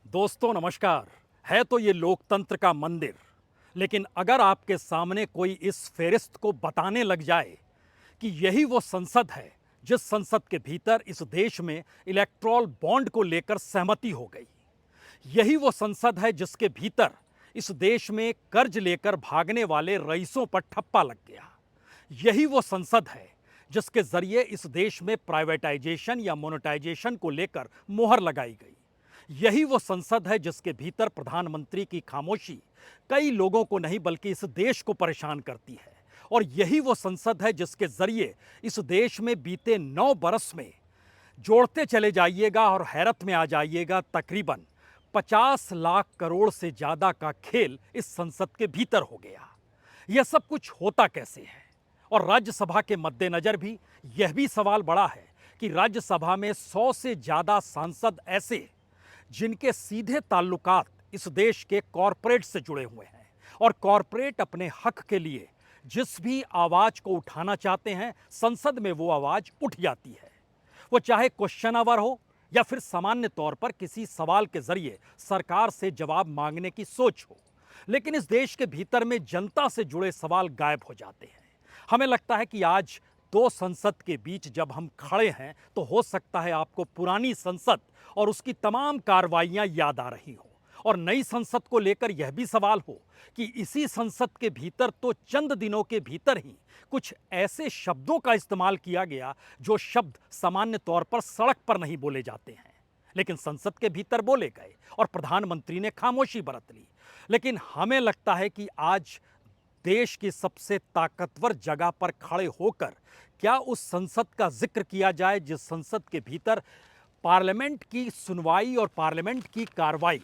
दोस्तों नमस्कार। है तो ये लोकतंत्र का मंदिर, लेकिन अगर आपके सामने कोई इस फेरिस्त को बताने लग जाए कि यही वो संसद है जिस संसद के भीतर इस देश में इलेक्ट्रॉल बॉन्ड को लेकर सहमति हो गई, यही वो संसद है जिसके भीतर इस देश में कर्ज लेकर भागने वाले रईसों पर ठप्पा लग गया, यही वो संसद है जिसके जरिए इस देश में प्राइवेटाइजेशन या मोनेटाइजेशन को लेकर मोहर लगाई गई, यही वो संसद है जिसके भीतर प्रधानमंत्री की खामोशी कई लोगों को नहीं बल्कि इस देश को परेशान करती है। और यही वो संसद है जिसके जरिए इस देश में बीते 9 बरस में जोड़ते चले जाइएगा और हैरत में आ जाइएगा, तकरीबन 50 लाख करोड़ से ज़्यादा का खेल इस संसद के भीतर हो गया। यह सब कुछ होता कैसे है? और राज्यसभा के मद्देनज़र भी यह भी सवाल बड़ा है कि राज्यसभा में 100 से ज़्यादा सांसद ऐसे जिनके सीधे ताल्लुकात इस देश के कॉरपोरेट से जुड़े हुए हैं, और कॉरपोरेट अपने हक के लिए जिस भी आवाज़ को उठाना चाहते हैं, संसद में वो आवाज़ उठ जाती है। वो चाहे क्वेश्चन आवर हो या फिर सामान्य तौर पर किसी सवाल के जरिए सरकार से जवाब मांगने की सोच हो, लेकिन इस देश के भीतर में जनता से जुड़े सवाल गायब हो जाते हैं। हमें लगता है कि आज दो संसद के बीच जब हम खड़े हैं तो हो सकता है आपको पुरानी संसद और उसकी तमाम कार्रवाइयां याद आ रही हो, और नई संसद को लेकर यह भी सवाल हो कि इसी संसद के भीतर तो चंद दिनों के भीतर ही कुछ ऐसे शब्दों का इस्तेमाल किया गया जो शब्द सामान्य तौर पर सड़क पर नहीं बोले जाते हैं, लेकिन संसद के भीतर बोले गए और प्रधानमंत्री ने खामोशी बरत ली। लेकिन हमें लगता है कि आज देश की सबसे ताकतवर जगह पर खड़े होकर क्या उस संसद का जिक्र किया जाए जिस संसद के भीतर पार्लियामेंट की सुनवाई और पार्लियामेंट की कार्रवाई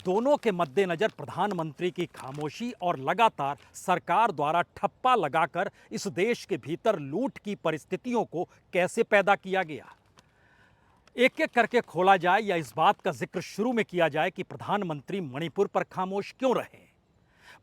दोनों के मद्देनज़र प्रधानमंत्री की खामोशी और लगातार सरकार द्वारा ठप्पा लगाकर इस देश के भीतर लूट की परिस्थितियों को कैसे पैदा किया गया। एक एक करके खोला जाए या इस बात का जिक्र शुरू में किया जाए कि प्रधानमंत्री मणिपुर पर खामोश क्यों रहे,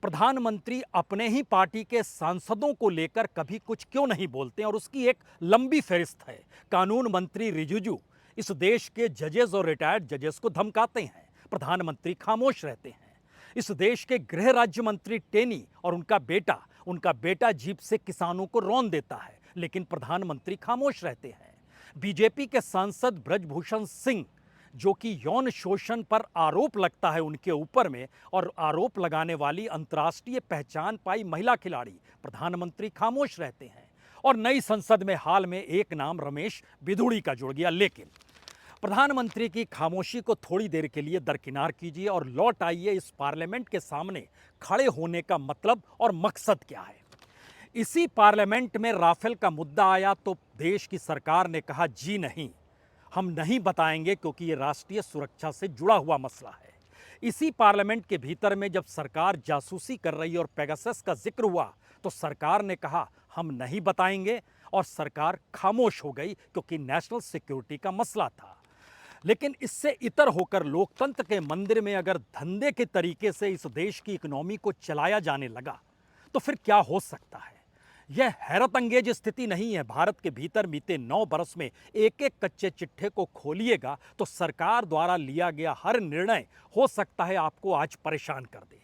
प्रधानमंत्री अपने ही पार्टी के सांसदों को लेकर कभी कुछ क्यों नहीं बोलते, और उसकी एक लंबी फहरिस्त है। कानून मंत्री रिजिजू इस देश के जजेस और रिटायर्ड जजेस को धमकाते हैं, प्रधानमंत्री खामोश रहते हैं। इस देश के गृह राज्य मंत्री टेनी और उनका बेटा जीप से किसानों को रौंद देता है, लेकिन प्रधानमंत्री खामोश रहते हैं। बीजेपी के सांसद ब्रजभूषण सिंह जो कि यौन शोषण पर आरोप लगता है उनके ऊपर में, और आरोप लगाने वाली अंतर्राष्ट्रीय पहचान पाई महिला खिलाड़ी, प्रधानमंत्री खामोश रहते हैं। और नई संसद में हाल में एक नाम रमेश बिधूड़ी का जुड़ गया, लेकिन प्रधानमंत्री की खामोशी को थोड़ी देर के लिए दरकिनार कीजिए और लौट आइए इस पार्लियामेंट के सामने खड़े होने का मतलब और मकसद क्या है। इसी पार्लियामेंट में राफेल का मुद्दा आया तो देश की सरकार ने कहा जी नहीं, हम नहीं बताएंगे क्योंकि ये राष्ट्रीय सुरक्षा से जुड़ा हुआ मसला है। इसी पार्लियामेंट के भीतर में जब सरकार जासूसी कर रही और पेगासस का जिक्र हुआ तो सरकार ने कहा हम नहीं बताएंगे, और सरकार खामोश हो गई क्योंकि नेशनल सिक्योरिटी का मसला था। लेकिन इससे इतर होकर लोकतंत्र के मंदिर में अगर धंधे के तरीके से इस देश की इकोनॉमी को चलाया जाने लगा तो फिर क्या हो सकता है। यह हैरत अंगेज स्थिति नहीं है। भारत के भीतर बीते 9 बरस में एक एक कच्चे चिट्ठे को खोलिएगा तो सरकार द्वारा लिया गया हर निर्णय हो सकता है आपको आज परेशान कर दे।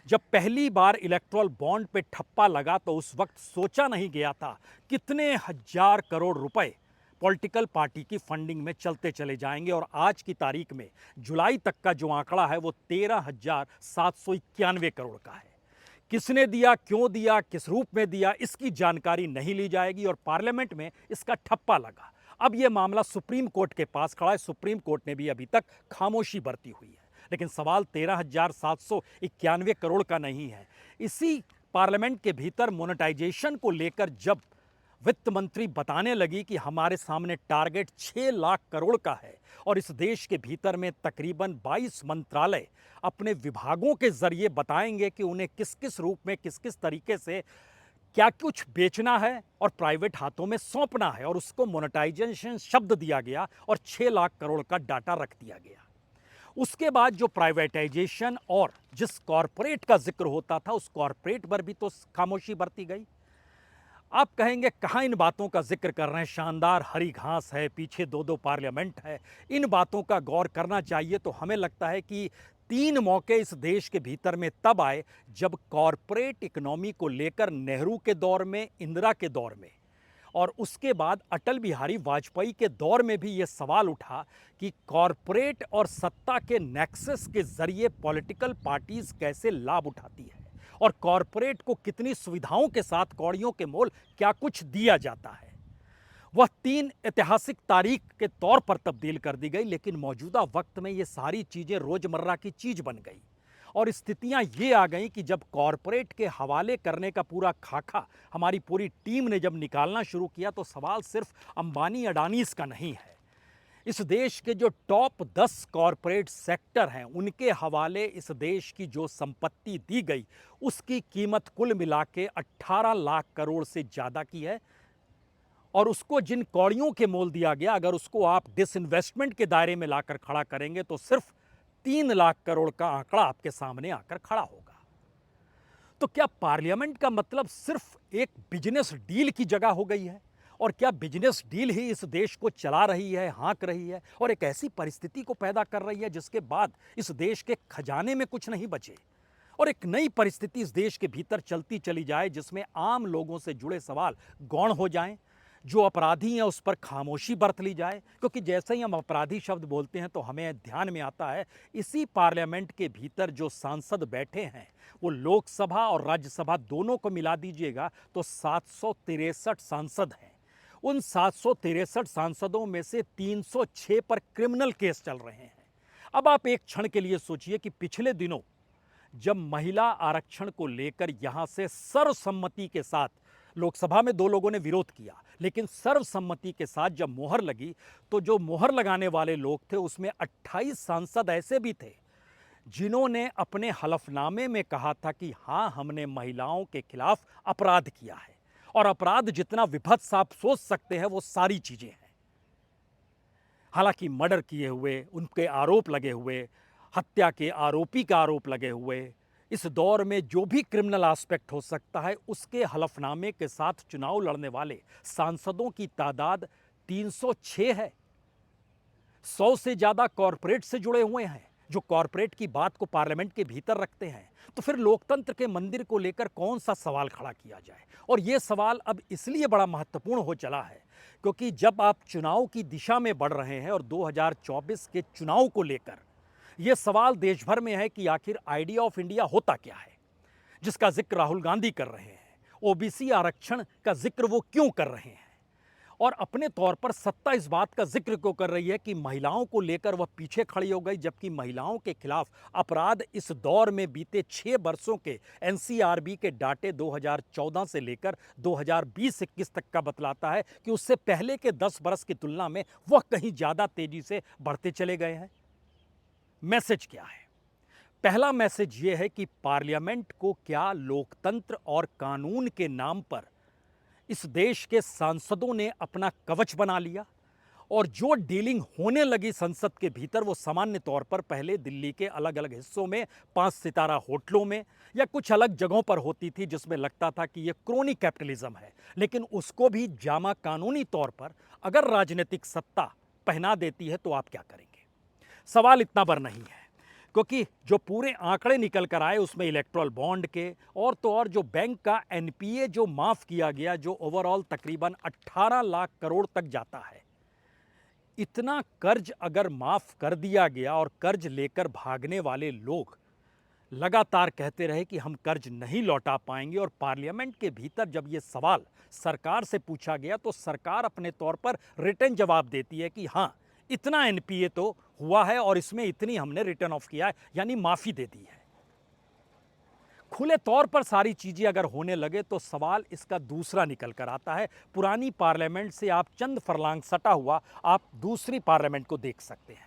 जब पहली बार इलेक्ट्रॉल बॉन्ड पे ठप्पा लगा तो उस वक्त सोचा नहीं गया था कितने हजार करोड़ रुपए पॉलिटिकल पार्टी की फंडिंग में चलते चले जाएंगे, और आज की तारीख में जुलाई तक का जो आंकड़ा है वो 13,791 करोड़ का है। किसने दिया, क्यों दिया, किस रूप में दिया, इसकी जानकारी नहीं ली जाएगी, और पार्लियामेंट में इसका ठप्पा लगा। अब यह मामला सुप्रीम कोर्ट के पास खड़ा है। सुप्रीम कोर्ट ने भी अभी तक खामोशी बरती हुई है, लेकिन सवाल 13,791 करोड़ का नहीं है। इसी पार्लियामेंट के भीतर मोनेटाइजेशन को लेकर जब वित्त मंत्री बताने लगी कि हमारे सामने टारगेट 6 लाख करोड़ का है, और इस देश के भीतर में तकरीबन 22 मंत्रालय अपने विभागों के जरिए बताएंगे कि उन्हें किस किस रूप में किस किस तरीके से क्या कुछ बेचना है और प्राइवेट हाथों में सौंपना है, और उसको मोनेटाइजेशन शब्द दिया गया और 6 लाख करोड़ का डाटा रख दिया गया। उसके बाद जो प्राइवेटाइजेशन और जिस कॉरपोरेट का जिक्र होता था उस कॉरपोरेट पर भी तो खामोशी बरती गई। आप कहेंगे कहाँ इन बातों का जिक्र कर रहे हैं, शानदार हरी घास है, पीछे दो दो पार्लियामेंट है, इन बातों का गौर करना चाहिए। तो हमें लगता है कि तीन मौके इस देश के भीतर में तब आए जब कॉरपोरेट इकोनॉमी को लेकर नेहरू के दौर में, इंदिरा के दौर में और उसके बाद अटल बिहारी वाजपेयी के दौर में भी ये सवाल उठा कि कॉरपोरेट और सत्ता के नेक्सस के जरिए पॉलिटिकल पार्टीज कैसे लाभ उठाती है और कॉरपोरेट को कितनी सुविधाओं के साथ कौड़ियों के मोल क्या कुछ दिया जाता है। वह तीन ऐतिहासिक तारीख के तौर पर तब्दील कर दी गई, लेकिन मौजूदा वक्त में ये सारी चीज़ें रोज़मर्रा की चीज़ बन गई और स्थितियां ये आ गई कि जब कॉरपोरेट के हवाले करने का पूरा खाका हमारी पूरी टीम ने जब निकालना शुरू किया तो सवाल सिर्फ अंबानी अडानीज का नहीं है। इस देश के जो टॉप 10 कॉरपोरेट सेक्टर हैं उनके हवाले इस देश की जो संपत्ति दी गई उसकी कीमत कुल मिला के 18 लाख करोड़ से ज़्यादा की है और उसको जिन कौड़ियों के मोल दिया गया, अगर उसको आप डिसइन्वेस्टमेंट के दायरे में लाकर खड़ा करेंगे तो सिर्फ 3 लाख करोड़ का आंकड़ा आपके सामने आकर खड़ा होगा। तो क्या पार्लियामेंट का मतलब सिर्फ एक बिजनेस डील की जगह हो गई है? और क्या बिजनेस डील ही इस देश को चला रही है, हाँक रही है और एक ऐसी परिस्थिति को पैदा कर रही है जिसके बाद इस देश के खजाने में कुछ नहीं बचे और एक नई परिस्थिति इस देश के भीतर चलती चली जाए जिसमें आम लोगों से जुड़े सवाल गौण हो जाएं, जो अपराधी हैं उस पर खामोशी बरत ली जाए? क्योंकि जैसे ही हम अपराधी शब्द बोलते हैं तो हमें ध्यान में आता है इसी पार्लियामेंट के भीतर जो सांसद बैठे हैं वो लोकसभा और राज्यसभा दोनों को मिला दीजिएगा तो 763 सांसद हैं। उन 763 सांसदों में से 306 पर क्रिमिनल केस चल रहे हैं। अब आप एक क्षण के लिए सोचिए कि पिछले दिनों जब महिला आरक्षण को लेकर यहां से सर्वसम्मति के साथ, लोकसभा में 2 लोगों ने विरोध किया लेकिन सर्वसम्मति के साथ जब मोहर लगी तो जो मोहर लगाने वाले लोग थे उसमें 28 सांसद ऐसे भी थे जिन्होंने अपने हलफनामे में कहा था कि हाँ, हमने महिलाओं के खिलाफ अपराध किया है और अपराध जितना विभत्स आप सोच सकते हैं वो सारी चीजें हैं। हालांकि मर्डर किए हुए, उनके आरोप लगे हुए, हत्या के आरोपी का आरोप लगे हुए, इस दौर में जो भी क्रिमिनल एस्पेक्ट हो सकता है उसके हलफनामे के साथ चुनाव लड़ने वाले सांसदों की तादाद 306 है। 100 से ज़्यादा कॉरपोरेट से जुड़े हुए हैं जो कॉरपोरेट की बात को पार्लियामेंट के भीतर रखते हैं। तो फिर लोकतंत्र के मंदिर को लेकर कौन सा सवाल खड़ा किया जाए? और ये सवाल अब इसलिए बड़ा महत्वपूर्ण हो चला है क्योंकि जब आप चुनाव की दिशा में बढ़ रहे हैं और 2024 के चुनाव को लेकर यह सवाल देश भर में है कि आखिर आइडिया ऑफ इंडिया होता क्या है, जिसका जिक्र राहुल गांधी कर रहे हैं, ओबीसी आरक्षण का जिक्र वो क्यों कर रहे हैं और अपने तौर पर सत्ता इस बात का जिक्र क्यों कर रही है कि महिलाओं को लेकर वह पीछे खड़ी हो गई, जबकि महिलाओं के खिलाफ अपराध इस दौर में बीते 6 वर्षों के एनसीआरबी के डाटे 2014 से लेकर 2020-21 तक का बतलाता है कि उससे पहले के 10 वर्ष की तुलना में वह कहीं ज़्यादा तेजी से बढ़ते चले गए हैं। मैसेज क्या है? पहला मैसेज यह है कि पार्लियामेंट को क्या लोकतंत्र और कानून के नाम पर इस देश के सांसदों ने अपना कवच बना लिया और जो डीलिंग होने लगी संसद के भीतर वो सामान्य तौर पर पहले दिल्ली के अलग अलग हिस्सों में 5 सितारा होटलों में या कुछ अलग जगहों पर होती थी जिसमें लगता था कि ये क्रोनी कैपिटलिज्म है, लेकिन उसको भी जामा कानूनी तौर पर अगर राजनीतिक सत्ता पहना देती है तो आप क्या करेंगे? सवाल इतना बर नहीं है क्योंकि जो पूरे आंकड़े निकल कर आए उसमें इलेक्ट्रल बॉन्ड के और तो और जो बैंक का एनपीए जो माफ किया गया, जो ओवरऑल तकरीबन 18 लाख करोड़ तक जाता है, इतना कर्ज अगर माफ कर दिया गया और कर्ज लेकर भागने वाले लोग लगातार कहते रहे कि हम कर्ज नहीं लौटा पाएंगे और पार्लियामेंट के भीतर जब ये सवाल सरकार से पूछा गया तो सरकार अपने तौर पर रिटर्न जवाब देती है कि हाँ, इतना एनपीए तो हुआ है और इसमें इतनी हमने रिटर्न ऑफ किया है, यानी माफी दे दी है। खुले तौर पर सारी चीजें अगर होने लगे तो सवाल इसका दूसरा निकल कर आता है। पुरानी पार्लियामेंट से आप चंद फरलांग सटा हुआ आप दूसरी पार्लियामेंट को देख सकते हैं।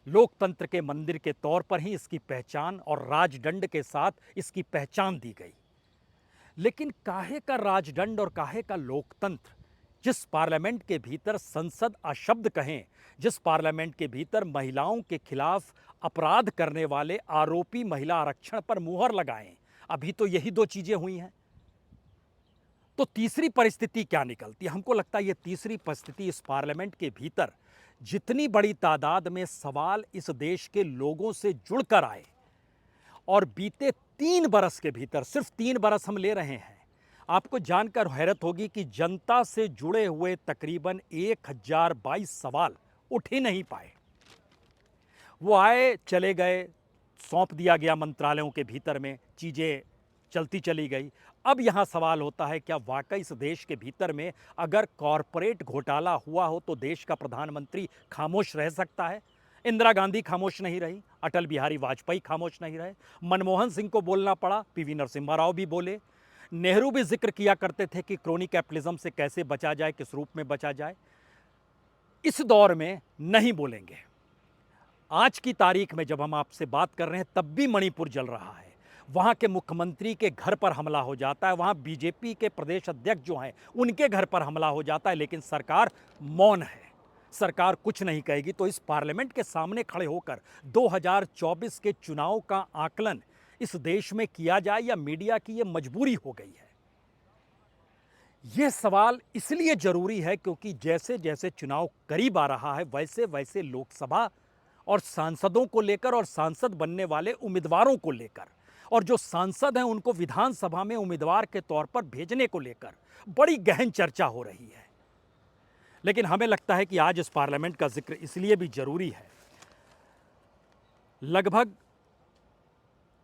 लोकतंत्र के मंदिर के तौर पर ही इसकी पहचान और राजदंड के साथ इसकी पहचान दी गई, लेकिन काहे का राजदंड और काहे का लोकतंत्र? जिस पार्लियामेंट के भीतर संसद अशब्द कहें, जिस पार्लियामेंट के भीतर महिलाओं के खिलाफ अपराध करने वाले आरोपी महिला आरक्षण पर मुहर लगाएं, अभी तो यही 2 चीजें हुई हैं। तो तीसरी परिस्थिति क्या निकलती है? हमको लगता है ये तीसरी परिस्थिति इस पार्लियामेंट के भीतर जितनी बड़ी तादाद में सवाल इस देश के लोगों से जुड़कर आए और बीते 3 बरस के भीतर, सिर्फ 3 बरस हम ले रहे हैं, आपको जानकर हैरत होगी कि जनता से जुड़े हुए तकरीबन 1022 सवाल उठ ही नहीं पाए। वो आए, चले गए, सौंप दिया गया मंत्रालयों के भीतर में, चीज़ें चलती चली गई। अब यहाँ सवाल होता है, क्या वाकई इस देश के भीतर में अगर कॉरपोरेट घोटाला हुआ हो तो देश का प्रधानमंत्री खामोश रह सकता है? इंदिरा गांधी खामोश नहीं रही, अटल बिहारी वाजपेयी खामोश नहीं रहे, मनमोहन सिंह को बोलना पड़ा, पीवी नरसिम्हा राव भी बोले, नेहरू भी जिक्र किया करते थे कि क्रोनी कैपिटलिज्म से कैसे बचा जाए, किस रूप में बचा जाए। इस दौर में नहीं बोलेंगे। आज की तारीख में जब हम आपसे बात कर रहे हैं तब भी मणिपुर जल रहा है, वहाँ के मुख्यमंत्री के घर पर हमला हो जाता है, वहाँ बीजेपी के प्रदेश अध्यक्ष जो हैं उनके घर पर हमला हो जाता है, लेकिन सरकार मौन है, सरकार कुछ नहीं कहेगी। तो इस पार्लियामेंट के सामने खड़े होकर 2024 के चुनाव का आकलन इस देश में किया जाए या मीडिया की ये मजबूरी हो गई है? ये सवाल इसलिए जरूरी है क्योंकि जैसे जैसे चुनाव करीब आ रहा है वैसे वैसे लोकसभा और सांसदों को लेकर और सांसद बनने वाले उम्मीदवारों को लेकर और जो सांसद हैं उनको विधानसभा में उम्मीदवार के तौर पर भेजने को लेकर बड़ी गहन चर्चा हो रही है। लेकिन हमें लगता है कि आज इस पार्लियामेंट का जिक्र इसलिए भी जरूरी है। लगभग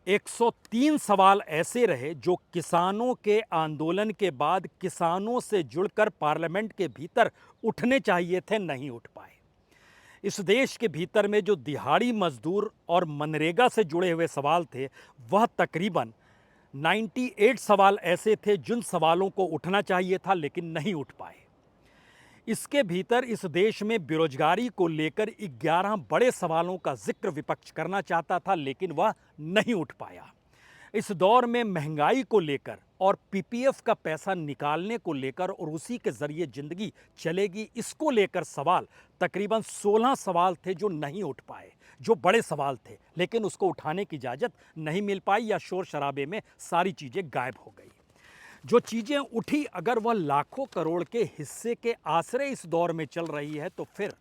103 सवाल ऐसे रहे जो किसानों के आंदोलन के बाद किसानों से जुड़कर पार्लियामेंट के भीतर उठने चाहिए थे, नहीं उठ पाए। इस देश के भीतर में जो दिहाड़ी मजदूर और मनरेगा से जुड़े हुए सवाल थे वह तकरीबन 98 सवाल ऐसे थे जिन सवालों को उठना चाहिए था लेकिन नहीं उठ पाए। इसके भीतर इस देश में बेरोजगारी को लेकर 11 बड़े सवालों का जिक्र विपक्ष करना चाहता था लेकिन वह नहीं उठ पाया। इस दौर में महंगाई को लेकर और पीपीएफ का पैसा निकालने को लेकर और उसी के जरिए जिंदगी चलेगी, इसको लेकर सवाल तकरीबन 16 सवाल थे जो नहीं उठ पाए, जो बड़े सवाल थे, लेकिन उसको उठाने की इजाज़त नहीं मिल पाई या शोर शराबे में सारी चीज़ें गायब हो गई। जो चीज़ें उठी अगर वह लाखों करोड़ के हिस्से के आश्रय इस दौर में चल रही है तो फिर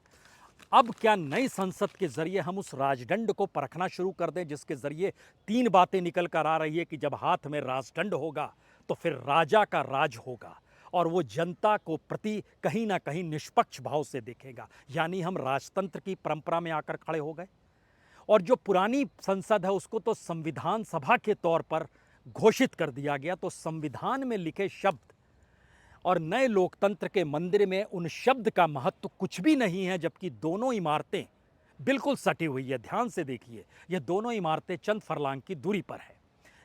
अब क्या नई संसद के जरिए हम उस राजदंड को परखना शुरू कर दें जिसके जरिए 3 बातें निकल कर आ रही है कि जब हाथ में राजदंड होगा तो फिर राजा का राज होगा और वो जनता को प्रति कहीं ना कहीं निष्पक्ष भाव से देखेगा। यानी हम राजतंत्र की परंपरा में आकर खड़े हो गए और जो पुरानी संसद है उसको तो संविधान सभा के तौर पर घोषित कर दिया गया। तो संविधान में लिखे शब्द और नए लोकतंत्र के मंदिर में उन शब्द का महत्व कुछ भी नहीं है, जबकि दोनों इमारतें बिल्कुल सटी हुई है। ध्यान से देखिए, ये दोनों इमारतें चंद फरलांग की दूरी पर है।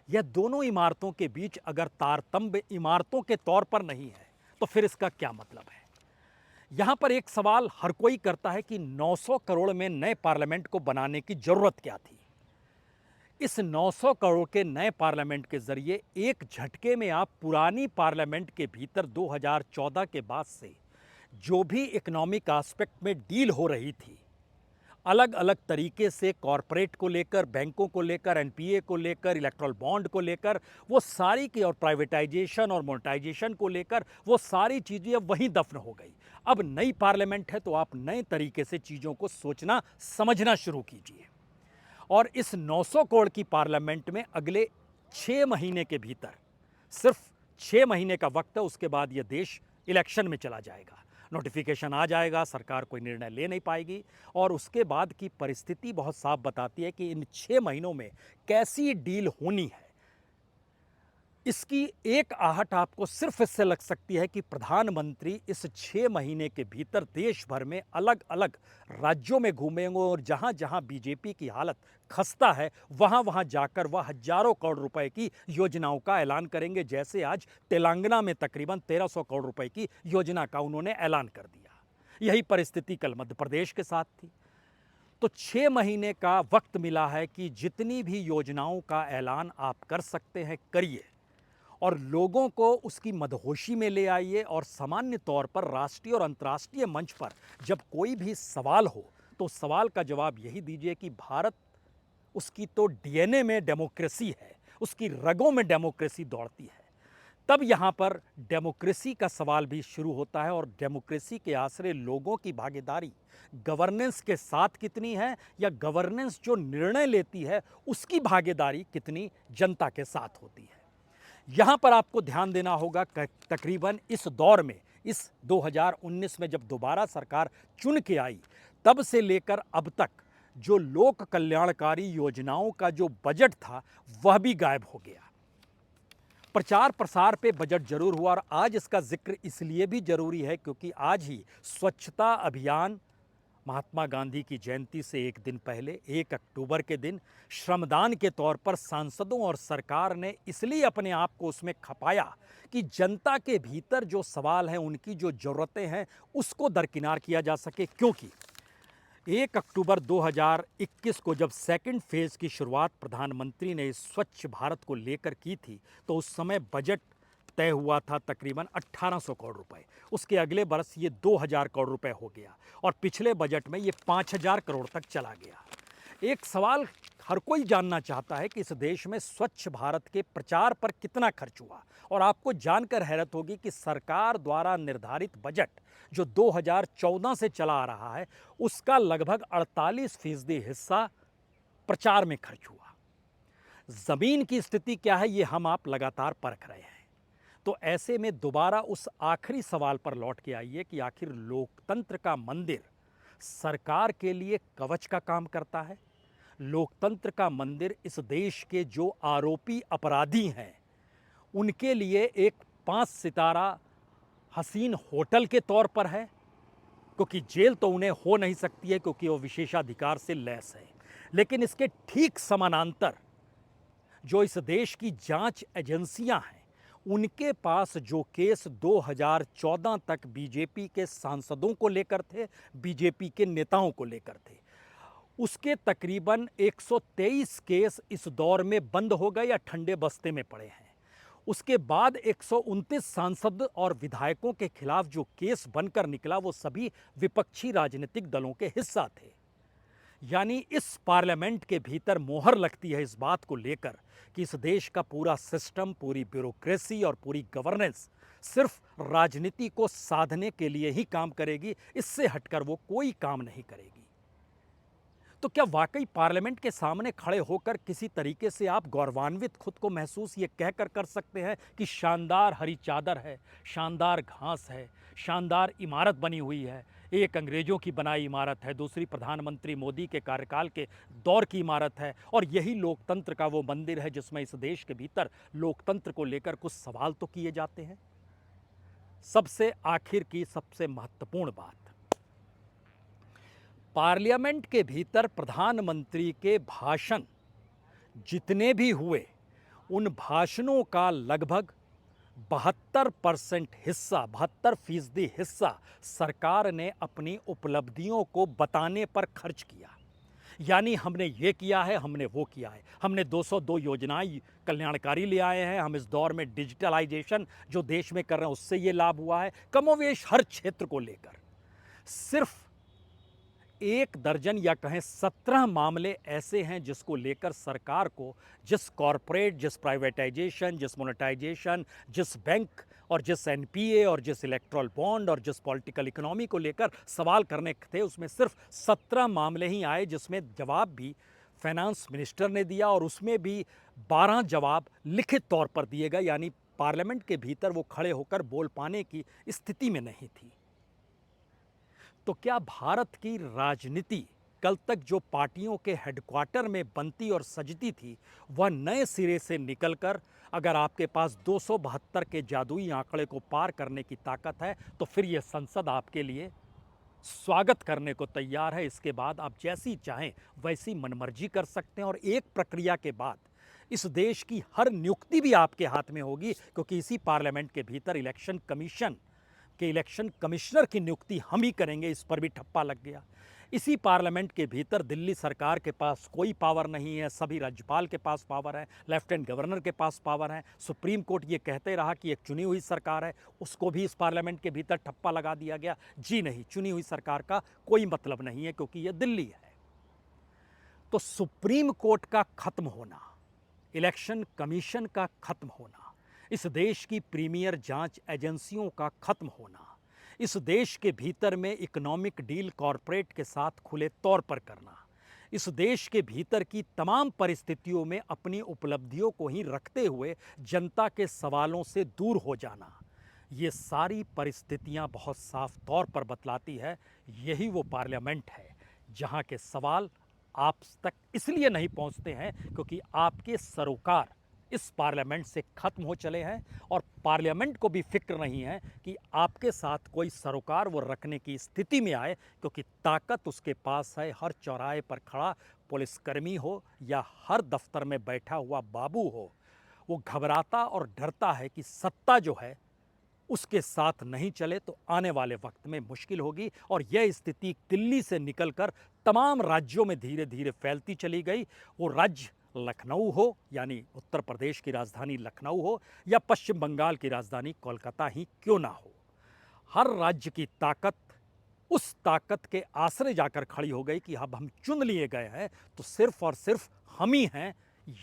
यह दोनों इमारतों के बीच अगर तारतम्य इमारतों के तौर पर नहीं है तो फिर इसका क्या मतलब है? यहाँ पर एक सवाल हर कोई करता है कि 900 करोड़ में नए पार्लियामेंट को बनाने की जरूरत क्या थी? इस 900 करोड़ के नए पार्लियामेंट के जरिए एक झटके में आप पुरानी पार्लियामेंट के भीतर 2014 के बाद से जो भी इकोनॉमिक एस्पेक्ट में डील हो रही थी, अलग अलग तरीके से कॉरपोरेट को लेकर, बैंकों को लेकर, एनपीए को लेकर, इलेक्ट्रल बॉन्ड को लेकर, वो सारी की और प्राइवेटाइजेशन और मोनेटाइजेशन को लेकर वो सारी चीज़ें अब वहीं दफन हो गई। अब नई पार्लियामेंट है तो आप नए तरीके से चीज़ों को सोचना समझना शुरू कीजिए। और इस 900 करोड़ की पार्लियामेंट में अगले 6 महीने के भीतर, सिर्फ 6 महीने का वक्त है, उसके बाद यह देश इलेक्शन में चला जाएगा, नोटिफिकेशन आ जाएगा, सरकार कोई निर्णय ले नहीं पाएगी और उसके बाद की परिस्थिति बहुत साफ बताती है कि इन 6 महीनों में कैसी डील होनी है। इसकी एक आहट आपको सिर्फ इससे लग सकती है कि प्रधानमंत्री इस 6 महीने के भीतर देश भर में अलग अलग राज्यों में घूमेंगे और जहां जहां बीजेपी की हालत खस्ता है वहां वहां जाकर वह हजारों करोड़ रुपए की योजनाओं का ऐलान करेंगे। जैसे आज तेलंगाना में तकरीबन 1300 करोड़ रुपए की योजना का उन्होंने ऐलान कर दिया। यही परिस्थिति कल मध्य प्रदेश के साथ थी। तो 6 महीने का वक्त मिला है कि जितनी भी योजनाओं का ऐलान आप कर सकते हैं करिए और लोगों को उसकी मदहोशी में ले आइए। और सामान्य तौर पर राष्ट्रीय और अंतर्राष्ट्रीय मंच पर जब कोई भी सवाल हो तो सवाल का जवाब यही दीजिए कि भारत, उसकी तो डीएनए में डेमोक्रेसी है, उसकी रगों में डेमोक्रेसी दौड़ती है। तब यहाँ पर डेमोक्रेसी का सवाल भी शुरू होता है और डेमोक्रेसी के आसरे लोगों की भागीदारी गवर्नेंस के साथ कितनी है या गवर्नेंस जो निर्णय लेती है उसकी भागीदारी कितनी जनता के साथ होती है। यहाँ पर आपको ध्यान देना होगा तकरीबन इस दौर में, इस 2019 में जब दोबारा सरकार चुन के आई, तब से लेकर अब तक जो लोक कल्याणकारी योजनाओं का जो बजट था वह भी गायब हो गया। प्रचार प्रसार पे बजट जरूर हुआ और आज इसका जिक्र इसलिए भी जरूरी है क्योंकि आज ही स्वच्छता अभियान, महात्मा गांधी की जयंती से एक दिन पहले 1 अक्टूबर के दिन श्रमदान के तौर पर सांसदों और सरकार ने इसलिए अपने आप को उसमें खपाया कि जनता के भीतर जो सवाल हैं, उनकी जो ज़रूरतें हैं, उसको दरकिनार किया जा सके। क्योंकि 1 अक्टूबर 2021 को जब सेकंड फेज़ की शुरुआत प्रधानमंत्री ने इस स्वच्छ भारत को लेकर की थी, तो उस समय बजट तय हुआ था तकरीबन 1800 करोड़ रुपए। उसके अगले वर्ष ये 2000 करोड़ रुपए हो गया और पिछले बजट में ये 5000 करोड़ तक चला गया। एक सवाल हर कोई जानना चाहता है कि इस देश में स्वच्छ भारत के प्रचार पर कितना खर्च हुआ, और आपको जानकर हैरत होगी कि सरकार द्वारा निर्धारित बजट जो 2014 से चला आ रहा है, उसका लगभग 48% हिस्सा प्रचार में खर्च हुआ। जमीन की स्थिति क्या है ये हम आप लगातार परख रहे हैं। तो ऐसे में दोबारा उस आखिरी सवाल पर लौट के आइए कि आखिर लोकतंत्र का मंदिर सरकार के लिए कवच का काम करता है। लोकतंत्र का मंदिर इस देश के जो आरोपी अपराधी हैं उनके लिए एक 5 सितारा हसीन होटल के तौर पर है, क्योंकि जेल तो उन्हें हो नहीं सकती है क्योंकि वो विशेषाधिकार से लैस है। लेकिन इसके ठीक समानांतर जो इस देश की जांच एजेंसियां हैं, उनके पास जो केस 2014 तक बीजेपी के सांसदों को लेकर थे, बीजेपी के नेताओं को लेकर थे, उसके तकरीबन 123 केस इस दौर में बंद हो गए या ठंडे बस्ते में पड़े हैं। उसके बाद 129 सांसद और विधायकों के खिलाफ जो केस बनकर निकला वो सभी विपक्षी राजनीतिक दलों के हिस्सा थे। यानी इस पार्लियामेंट के भीतर मोहर लगती है इस बात को लेकर कि इस देश का पूरा सिस्टम, पूरी ब्यूरोक्रेसी और पूरी गवर्नेंस सिर्फ राजनीति को साधने के लिए ही काम करेगी, इससे हटकर वो कोई काम नहीं करेगी। तो क्या वाकई पार्लियामेंट के सामने खड़े होकर किसी तरीके से आप गौरवान्वित खुद को महसूस ये कहकर कर सकते हैं कि शानदार हरी चादर है, शानदार घास है, शानदार इमारत बनी हुई है, एक अंग्रेजों की बनाई इमारत है, दूसरी प्रधानमंत्री मोदी के कार्यकाल के दौर की इमारत है, और यही लोकतंत्र का वो मंदिर है जिसमें इस देश के भीतर लोकतंत्र को लेकर कुछ सवाल तो किए जाते हैं। सबसे आखिर की सबसे महत्वपूर्ण बात, पार्लियामेंट के भीतर प्रधानमंत्री के भाषण जितने भी हुए, उन भाषणों का लगभग 72% हिस्सा, 72% हिस्सा सरकार ने अपनी उपलब्धियों को बताने पर खर्च किया। यानी हमने ये किया है, हमने वो किया है, हमने 202 योजनाएं कल्याणकारी ले आए हैं, हम इस दौर में डिजिटलाइजेशन जो देश में कर रहे हैं उससे ये लाभ हुआ है। कमोवेश हर क्षेत्र को लेकर सिर्फ 1 दर्जन या कहें 17 मामले ऐसे हैं जिसको लेकर सरकार को जिस कॉरपोरेट, जिस प्राइवेटाइजेशन, जिस मोनेटाइजेशन, जिस बैंक और जिस एनपीए और जिस इलेक्ट्रल बॉन्ड और जिस पॉलिटिकल इकोनॉमी को लेकर सवाल करने थे, उसमें सिर्फ 17 मामले ही आए जिसमें जवाब भी फाइनेंस मिनिस्टर ने दिया और उसमें भी 12 जवाब लिखित तौर पर दिए गए। यानी पार्लियामेंट के भीतर वो खड़े होकर बोल पाने की स्थिति में नहीं थी। तो क्या भारत की राजनीति कल तक जो पार्टियों के हेडक्वार्टर में बनती और सजती थी, वह नए सिरे से निकलकर अगर आपके पास 272 के जादुई आंकड़े को पार करने की ताकत है तो फिर यह संसद आपके लिए स्वागत करने को तैयार है। इसके बाद आप जैसी चाहें वैसी मनमर्जी कर सकते हैं और एक प्रक्रिया के बाद इस देश की हर नियुक्ति भी आपके हाथ में होगी, क्योंकि इसी पार्लियामेंट के भीतर इलेक्शन कमीशन के इलेक्शन कमिश्नर की नियुक्ति हम ही करेंगे। इस पर भी ठप्पा लग गया। इसी पार्लियामेंट के भीतर दिल्ली सरकार के पास कोई पावर नहीं है, सभी राज्यपाल के पास पावर है, लेफ्टिनेंट गवर्नर के पास पावर है। सुप्रीम कोर्ट ये कहते रहा कि एक चुनी हुई सरकार है, उसको भी इस पार्लियामेंट के भीतर ठप्पा लगा दिया गया। जी नहीं, चुनी हुई सरकार का कोई मतलब नहीं है क्योंकि ये दिल्ली है। तो सुप्रीम कोर्ट का खत्म होना, इलेक्शन कमीशन का खत्म होना, इस देश की प्रीमियर जांच एजेंसियों का खत्म होना, इस देश के भीतर में इकोनॉमिक डील कॉरपोरेट के साथ खुले तौर पर करना, इस देश के भीतर की तमाम परिस्थितियों में अपनी उपलब्धियों को ही रखते हुए जनता के सवालों से दूर हो जाना, ये सारी परिस्थितियां बहुत साफ तौर पर बतलाती है यही वो पार्लियामेंट है जहां के सवाल आप तक इसलिए नहीं पहुंचते हैं क्योंकि आपके सरोकार इस पार्लियामेंट से खत्म हो चले हैं और पार्लियामेंट को भी फिक्र नहीं है कि आपके साथ कोई सरोकार वो रखने की स्थिति में आए, क्योंकि ताकत उसके पास है हर चौराहे पर खड़ा पुलिसकर्मी हो या हर दफ्तर में बैठा हुआ बाबू हो। वो घबराता और डरता है कि सत्ता जो है उसके साथ नहीं चले तो आने वाले वक्त में मुश्किल होगी। और यह स्थिति दिल्ली से निकलकर तमाम राज्यों में धीरे धीरे फैलती चली गई। वो राज्य लखनऊ हो, यानी उत्तर प्रदेश की राजधानी लखनऊ हो, या पश्चिम बंगाल की राजधानी कोलकाता ही क्यों ना हो, हर राज्य की ताकत उस ताकत के आसरे जाकर खड़ी हो गई कि अब हम चुन लिए गए हैं तो सिर्फ और सिर्फ हम ही हैं।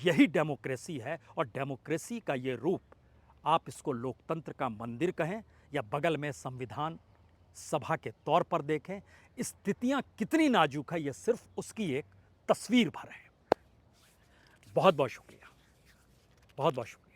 यही डेमोक्रेसी है। और डेमोक्रेसी का ये रूप, आप इसको लोकतंत्र का मंदिर कहें या बगल में संविधान सभा के तौर पर देखें, स्थितियां कितनी नाजुक है ये सिर्फ उसकी एक तस्वीर भर है। बहुत बहुत शुक्रिया, बहुत बहुत शुक्रिया।